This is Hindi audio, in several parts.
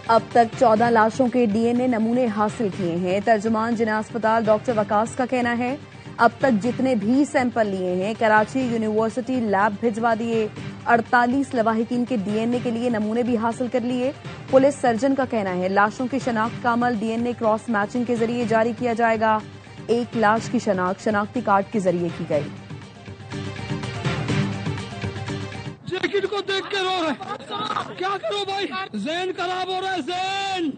अब तक 14 लाशों के डीएनए नमूने हासिल किए हैं। तर्जुमान जिना अस्पताल डॉक्टर वकास का कहना है अब तक जितने भी सैंपल लिए हैं कराची यूनिवर्सिटी लैब भिजवा दिए। 48 लवाहिकीन के डीएनए के लिए नमूने भी हासिल कर लिए। पुलिस सर्जन का कहना है लाशों की शनाख्त का अमल डीएनए क्रॉस मैचिंग के जरिए जारी किया जाएगा। एक लाश की शनाख्ती कार्ड के जरिए की गई। जैकेट को देख के रो रहे, क्या करो भाई, ज़हन खराब हो रहा है ज़हन।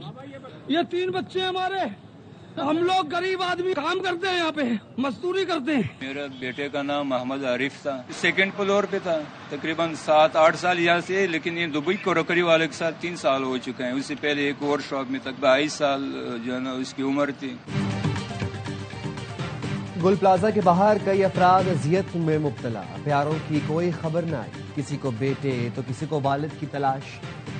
ये 3 बच्चे हमारे, हम लोग गरीब आदमी काम करते हैं, यहाँ पे मजदूरी करते हैं। मेरे बेटे का नाम मोहम्मद आरिफ था, 2nd फ्लोर पे था। तकरीबन 7-8 साल यहाँ से, लेकिन ये दुबई कोरकरी वाले के साथ 3 साल हो चुके हैं। उससे पहले एक और शॉप में तक 22 साल जो है ना उसकी उम्र थी। गुल प्लाजा के बाहर कई अफराद अजियत में मुब्तला, प्यारों की कोई खबर न आई, किसी को बेटे तो किसी को वालिद की तलाश।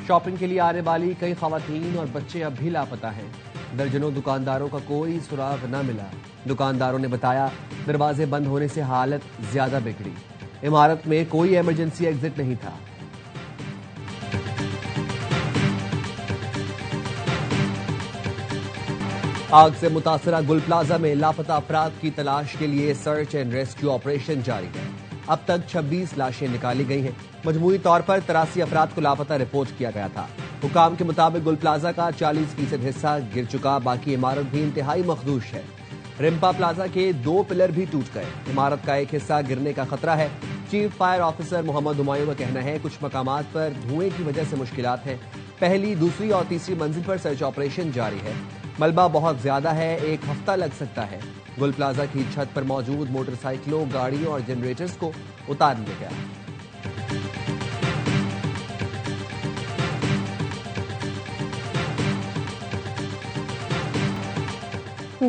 शॉपिंग के लिए आने वाली कई खवातीन और बच्चे अब भी लापता हैं। दर्जनों दुकानदारों का कोई सुराग न मिला। दुकानदारों ने बताया दरवाजे बंद होने से हालत ज्यादा बिगड़ी। इमारत में कोई इमरजेंसी एग्जिट नहीं था। आग से मुतासरा गुल प्लाजा में लापता अफराद की तलाश के लिए सर्च एंड रेस्क्यू ऑपरेशन जारी है। अब तक 26 लाशें निकाली गई हैं। मजमूई तौर पर 83 अफराद को लापता रिपोर्ट किया गया था। हुकाम के मुताबिक गुल प्लाजा का 40% हिस्सा गिर चुका, बाकी इमारत भी इंतहाई मखदूश है। रिम्पा प्लाजा के 2 पिलर भी टूट गए। इमारत का एक हिस्सा गिरने का खतरा है। Chief fire officer Mohammad Humayun का कहना है कुछ मकामात पर धुएं की वजह से मुश्किलात हैं। पहली, दूसरी और तीसरी मंजिल पर सर्च ऑपरेशन जारी है। मलबा बहुत ज्यादा है, 1 हफ्ता लग सकता है। गुल प्लाजा की छत पर मौजूद मोटरसाइकिलों, गाड़ियों और जनरेटर्स को उतार लिया गया।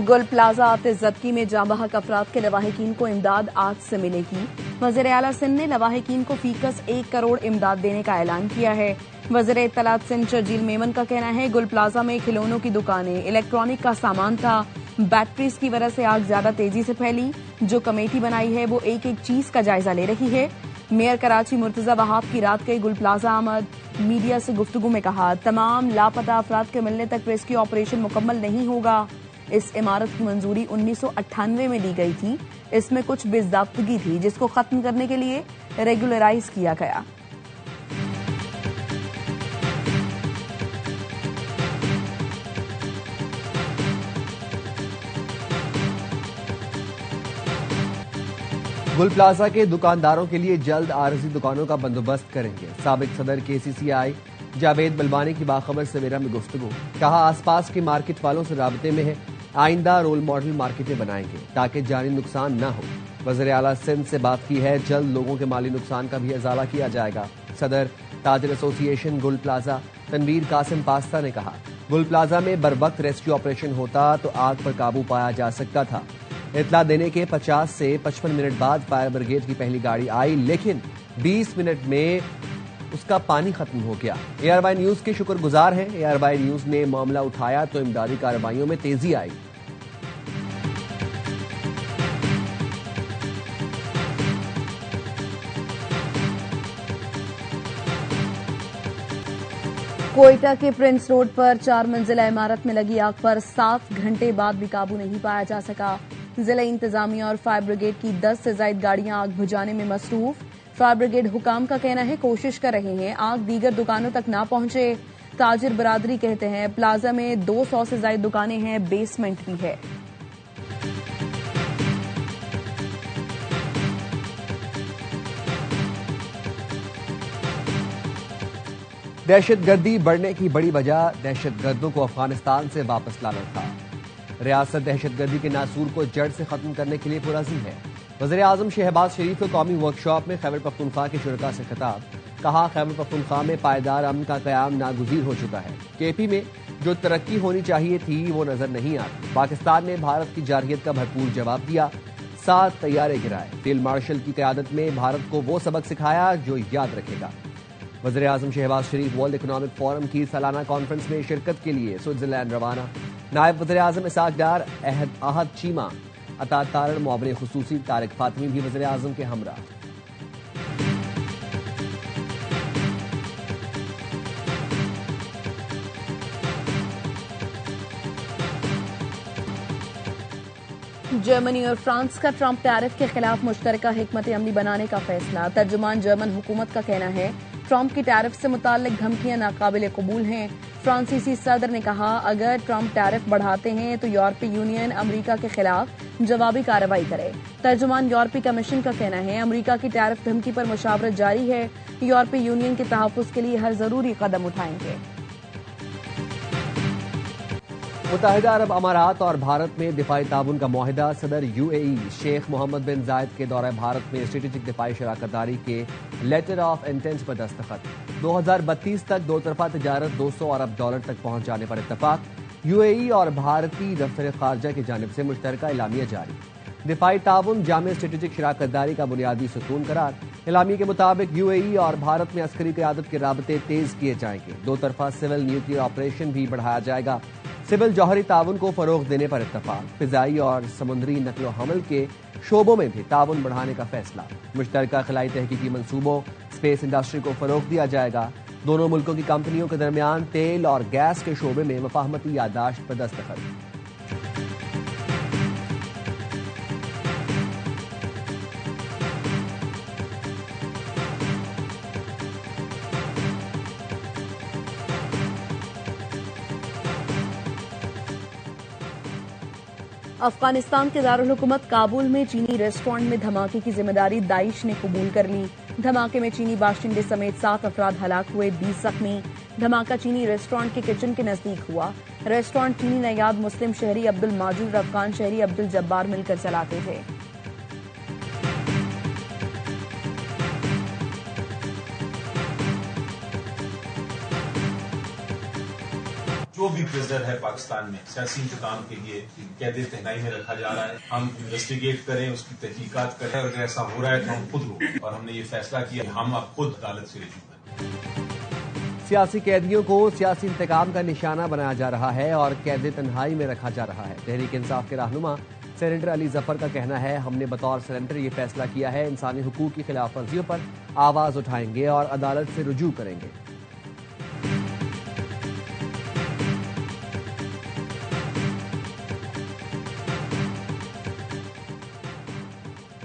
गुल प्लाजा आते जब्ती में जांबहक अफराद के लवाहिकीन को इमदाद आज से मिलेगी। वज़ीर आला सिंध ने लवाहिकीन को फीकस 1 करोड़ इमदाद देने का ऐलान किया है। वज़ीर इत्तलात सिंध शर्जील मेमन का कहना है गुल प्लाजा में खिलौनों की दुकानें, इलेक्ट्रॉनिक का सामान था। बैटरीज की वजह से आग ज्यादा तेजी से फैली। जो कमेटी बनाई है वो एक एक चीज का जायजा ले रही है। मेयर कराची मुर्तजा वहाब की रात गई गुल प्लाजा आमद। मीडिया से गुफ्तगू में कहा तमाम लापता अफराद के मिलने तक रेस्क्यू ऑपरेशन मुकम्मल नहीं होगा। इस इमारत की मंजूरी 1998 में दी गई थी। इसमें कुछ बेज़ाब्तगी थी जिसको खत्म करने के लिए रेगुलराइज किया गया। गुल प्लाजा के दुकानदारों के लिए जल्द आरजी दुकानों का बंदोबस्त करेंगे। साबिक सदर KCCI जावेद बलबानी की बाखबर सवेरा में गुफ्तगू, कहा आसपास के मार्केट वालों से राबते में है, आइंदा रोल मॉडल मार्केटें बनाएंगे ताकि जानी नुकसान न हो। वज़ीर आला सिंध से बात की है, जल्द लोगों के माली नुकसान का भी अजाला किया जाएगा। सदर ताजर एसोसिएशन गुल प्लाजा तनवीर कासिम पास्ता ने कहा गुल प्लाजा में बरवक्त रेस्क्यू ऑपरेशन होता तो आग पर काबू पाया जा सकता था। इतला देने के 50 से 55 मिनट बाद फायर ब्रिगेड की पहली गाड़ी आई, लेकिन 20 मिनट में उसका पानी खत्म हो गया। ARY न्यूज के शुक्रगुजार हैं। ARY न्यूज ने मामला उठाया तो इमदादी कार्रवाइयों में तेजी आई। कोयटा के प्रिंस रोड पर 4 मंजिला इमारत में लगी आग पर 7 घंटे बाद भी काबू नहीं पाया जा सका। जिला इंतजामिया और फायर ब्रिगेड की 10 से ज्यादा गाड़ियां आग बुझाने में मसरूफ। फायर ब्रिगेड हुकाम का कहना है कोशिश कर रहे हैं आग दीगर दुकानों तक ना पहुंचे। ताजिर बरादरी कहते हैं प्लाजा में 200 से ज्यादा दुकानें हैं, बेसमेंट भी है। दहशतगर्दी बढ़ने की बड़ी वजह दहशतगर्दों को अफगानिस्तान से वापस लाना था। रियासत दहशतगर्दी के नासूर को जड़ से खत्म करने के लिए पुरज़म है। वज़ीर आज़म शहबाज शरीफ को कौमी वर्कशॉप में खैबर पख्तूनख्वा के शुरका से खिताब, कहा खैबर पख्तूनख्वा में पायदार अमन का क़याम नागुज़ीर हो चुका है। KP में जो तरक्की होनी चाहिए थी वो नजर नहीं आती। पाकिस्तान ने भारत की जारहियत का भरपूर जवाब दिया, 7 तैयारे गिराए। फील्ड मार्शल की क़यादत में भारत को वो सबक सिखाया जो याद रखेगा। वज़ीर आज़म शहबाज शरीफ वर्ल्ड इकोनॉमिक फोरम की सालाना कॉन्फ्रेंस में शिरकत के लिए स्विट्जरलैंड रवाना। नायब वज़ीर आज़म इसाक डार, आहद चीमा, अता तारण, मुआविन खुसूसी तारिक फातमी भी वज़ीर आज़म के हमरा। जर्मनी और फ्रांस का ट्रंप टैरिफ के खिलाफ मुश्तरका हिकमत अमली बनाने का फैसला। तर्जुमान जर्मन हुकूमत का कहना है ट्रंप की टैरिफ से मुताल्लिक धमकियां नाकाबिल कबूल हैं। फ्रांसीसी सदर ने कहा अगर ट्रंप टैरिफ बढ़ाते हैं तो यूरोपीय यूनियन अमेरिका के खिलाफ जवाबी कार्रवाई करे। तर्जुमान यूरोपीय कमीशन का कहना है अमेरिका की टैरिफ धमकी पर मुशावरत जारी है। यूरोपीय यूनियन के तहफ़्फ़ुज़ के लिए हर जरूरी कदम उठाएंगे। मुत्तहिदा अरब अमारात और भारत में दिफाई ताउन का मुआहिदा। सदर UAE शेख मोहम्मद बिन जायद के दौरे भारत में स्ट्रेटेजिक दिफाई शराकतदारी के लेटर ऑफ इंटेंट पर दस्तखत। 2032 तक दो तरफा तजारत $200 अरब तक पहुंच जाने पर इत्तफाक। UAE और भारतीय दफ्तर खारजा की जानिब से मुश्तरका एलामिया जारी। दिफाई ताउन जामे स्ट्रेटेजिक शराकतदारी का बुनियादी सुतून करार। एलामिया के मुताबिक UAE और भारत में अस्करी क़यादत के राबते तेज किए जाएंगे। दो तरफा सिविल न्यूक्लियर ऑपरेशन भी बढ़ाया जाएगा। सिविल जौहरी ताउन को फरोग देने पर इत्तफाक। फिजाई और समुद्री नकलो हमल के शोबों में भी ताउन बढ़ाने का फैसला। मुश्तरका खलाई तहकीकी मंसूबों स्पेस इंडस्ट्री को फरोग दिया जाएगा। दोनों मुल्कों की कंपनियों के दरमियान तेल और गैस के शोबे में मुफाहमती यादाश्त पर दस्तखत। अफगानिस्तान के दारुल हुकूमत काबुल में चीनी रेस्टोरेंट में धमाके की जिम्मेदारी दाइश ने कबूल कर ली। धमाके में चीनी बाशिंदे समेत 7 अफराद हलाक हुए, 20 जख्मी। धमाका चीनी रेस्टोरेंट के किचन के नजदीक हुआ। रेस्टोरेंट चीनी नयाब मुस्लिम शहरी अब्दुल माजिद और अफगान शहरी अब्दुल जब्बार मिलकर चलाते थे। जो भी प्रिजनर है पाकिस्तान में सियासी इंतकाम के लिए कैद तहनाई में रखा जा रहा है, हम इन्वेस्टिगेट करें, उसकी तहकीकात करें। अगर ऐसा हो रहा है तो हम खुद रोकें और हमने ये फैसला किया हम अब खुद अदालत से रिजू करें। सियासी कैदियों को सियासी इंतकाम का निशाना बनाया जा रहा है और कैद तन्हाई में रखा जा रहा है। तहरीक इंसाफ के रहनुमा सेनेटर अली जफर का कहना है हमने बतौर सेनेटर ये फैसला किया है इंसानी हुकूक की खिलाफ वर्जियों पर आवाज उठाएंगे और अदालत से रुजू करेंगे।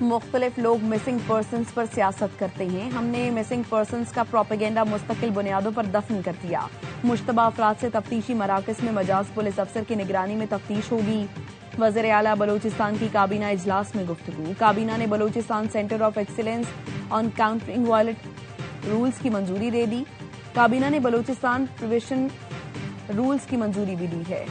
मुख्तलिफ लोग मिसिंग पर्सनस पर सियासत करते हैं। हमने मिसिंग पर्सनस का प्रोपेगेंडा मुस्तकिल बुनियादों पर दफन कर दिया। मुश्तबा अफराद से तफ्तीशी मराकज में मजाज पुलिस अफसर की निगरानी में तफ्तीश होगी। वज़ीर आला बलोचिस्तान की काबीना इजलास में गुफ्तगू। काबीना ने Balochistan centre of excellence on countering violent rules की मंजूरी दे दी। काबीना ने बलोचिस्तान प्रिवेंशन रूल्स की मंजूरी भी दी है।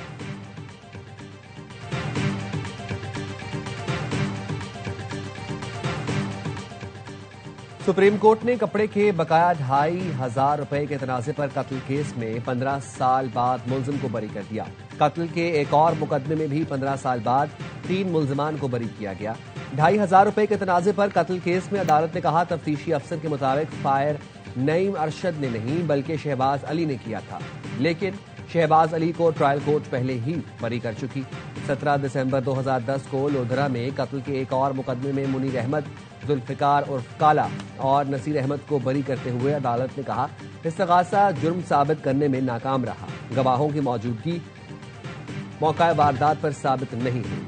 सुप्रीम कोर्ट ने कपड़े के बकाया $2,500 के तनाजे पर कत्ल केस में 15 साल बाद मुलजिम को बरी कर दिया। कत्ल के एक और मुकदमे में भी 15 साल बाद 3 मुलजिमान को बरी किया गया। $2,500 के तनाजे पर कत्ल केस में अदालत ने कहा तफ्तीशी अफसर के मुताबिक फायर नईम अरशद ने नहीं बल्कि शहबाज अली ने किया था, लेकिन शहबाज अली को ट्रायल कोर्ट पहले ही बरी कर चुकी। 17 दिसंबर 2010 को लोधरा में कत्ल के एक और मुकदमे में मुनीर अहमद, जुल्फिकार उर्फ काला और नसीर अहमद को बरी करते हुए अदालत ने कहा इस्तगासा जुर्म साबित करने में नाकाम रहा। गवाहों की मौजूदगी मौका वारदात पर साबित नहीं हुई।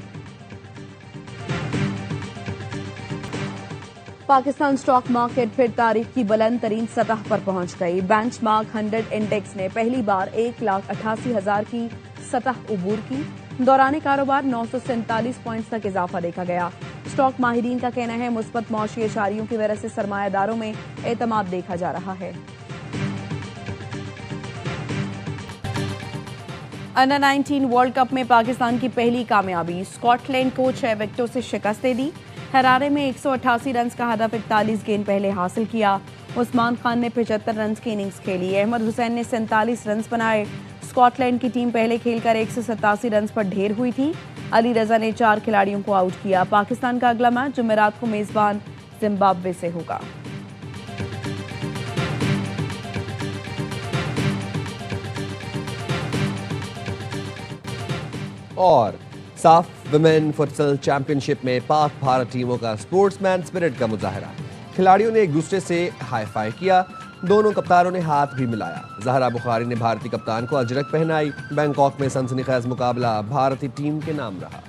पाकिस्तान स्टॉक मार्केट फिर तारीख की बुलंद तरीन सतह पर पहुंच गई। बेंचमार्क 100 इंडेक्स ने पहली बार 1,88,000 की सतह उबूर की। दौरान कारोबार 947 पॉइंट्स तक इजाफा देखा गया। स्टॉक माहिरीन का कहना है मुस्बत मौशी इशारियों की वजह से सरमायादारों में एतमाद देखा जा रहा है। अंडर 19 वर्ल्ड कप में पाकिस्तान की पहली कामयाबी। स्कॉटलैंड को 6 विकेटों से शिकस्त दे दी। हरारे में 188 रन का हदफ 41 गेंद पहले हासिल किया। उस्मान खान ने 75 रन की इनिंग्स खेली। अहमद हुसैन ने 47 रन बनाए। स्कॉटलैंड की टीम पहले खेलकर 187 रन पर ढेर हुई थी। अली रजा ने 4 खिलाड़ियों को आउट किया। पाकिस्तान का अगला मैच जुमेरात को मेजबान जिम्बाब्वे से होगा। और साफ वुमेन फुटसल चैंपियनशिप में पाक भारत टीमों का स्पोर्ट्समैन स्पिरिट का मुजाहरा। खिलाड़ियों ने एक दूसरे से हाई फाई किया। दोनों कप्तानों ने हाथ भी मिलाया। जहरा बुखारी ने भारतीय कप्तान को अजरक पहनाई। बैंकॉक में सनसनीखेज मुकाबला भारतीय टीम के नाम रहा।